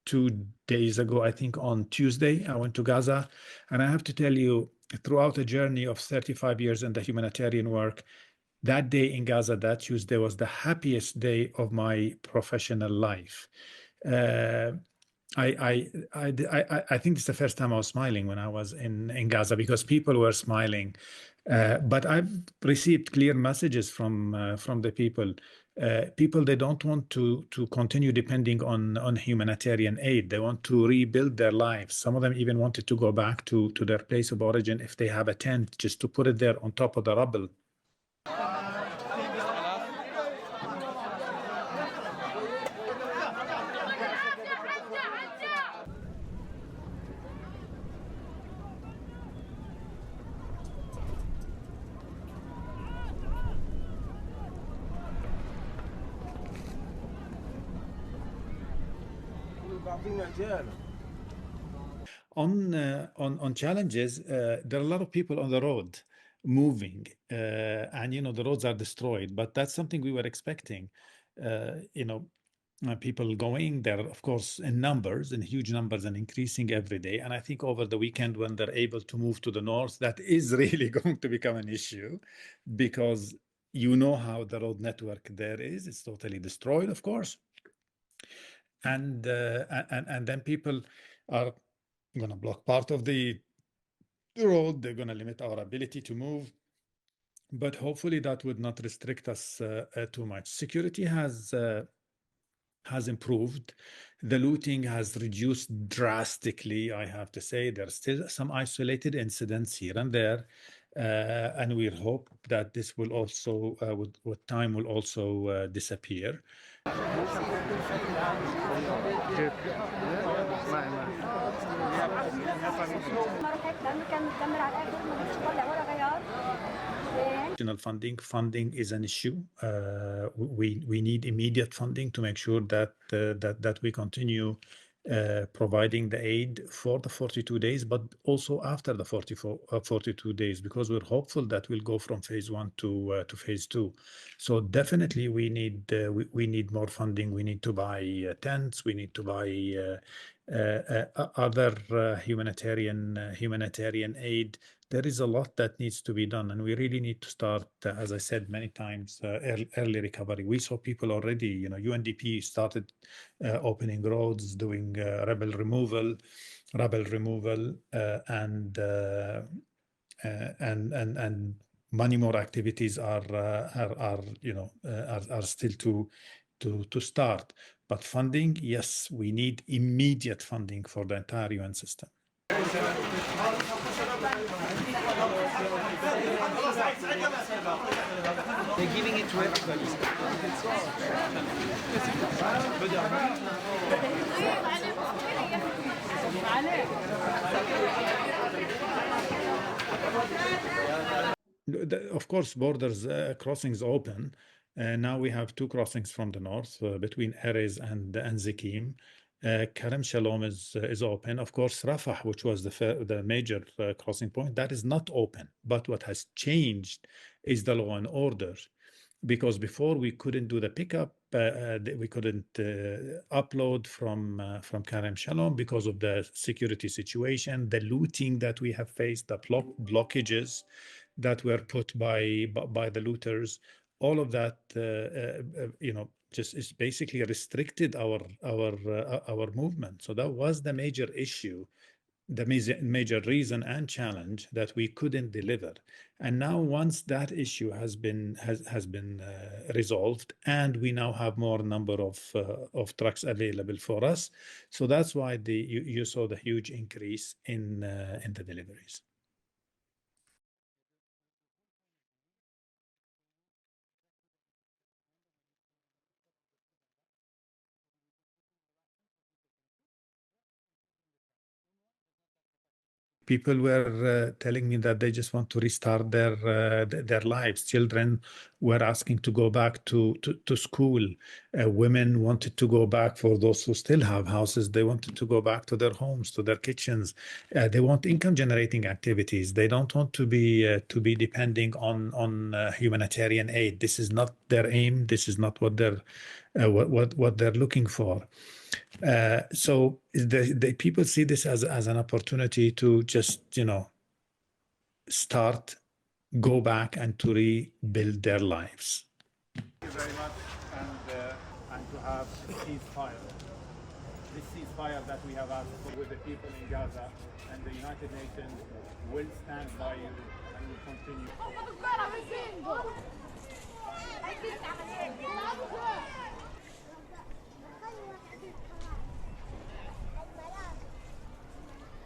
2 days ago, I think on Tuesday, I went to Gaza, and I have to tell you, throughout a journey of 35 years in the humanitarian work, that day in Gaza, that Tuesday, was the happiest day of my professional life. I think it's the first time I was smiling when I was in Gaza, because people were smiling. But I've received clear messages from the people. People, they don't want to continue depending on humanitarian aid. They want to rebuild their lives. Some of them even wanted to go back to their place of origin if they have a tent, just to put it there on top of the rubble. On challenges, there are a lot of people on the road moving, and the roads are destroyed, but that's something we were expecting. People going there, of course, in numbers, in huge numbers, and increasing every day. And I think over the weekend, when they're able to move to the north, that is really going to become an issue, because how the road network there is. It's totally destroyed, of course. And then people are going to block part of the road. They're going to limit our ability to move, but hopefully that would not restrict us too much. Security has improved. The looting has reduced drastically, I have to say. There's still some isolated incidents here and there, and we hope that this will also, with time, will also disappear. Funding is an issue. We need immediate funding to make sure that that we continue providing the aid for the 42 days, but also after the 42 days, because we're hopeful that we'll go from phase 1 to phase 2. So definitely we need more funding. We need to buy tents. We need to buy other humanitarian aid. There is a lot that needs to be done, and we really need to start, as I said many times, early recovery. We saw people already, UNDP started opening roads, doing rubble removal, and many more activities are still to start. But funding, yes, we need immediate funding for the entire UN system. They're giving it to everybody. Of course, borders crossings open. Now we have 2 crossings from the north between Erez and Zikim. Kerem Shalom is open. Of course, Rafah, which was the major crossing point, that is not open. But what has changed is the law and order, because before we couldn't do the pickup, we couldn't upload from Kerem Shalom because of the security situation, the looting that we have faced, the blockages that were put by the looters. All of that, just is basically restricted our movement. So that was the major issue, the major reason and challenge that we couldn't deliver. And now, once that issue has been resolved, and we now have more number of trucks available for us, so that's why you saw the huge increase in the deliveries. People were telling me that they just want to restart their lives. Children were asking to go back to school. Women wanted to go back. For those who still have houses, they wanted to go back to their homes, to their kitchens. They want income generating activities. They don't want to be depending on humanitarian aid. This is not their aim. This is not what they're looking for. So the people see this as an opportunity to just, start, go back, and to rebuild their lives. Thank you very much, and to have a ceasefire. This ceasefire that we have asked for with the people in Gaza, and the United Nations will stand by you and will continue.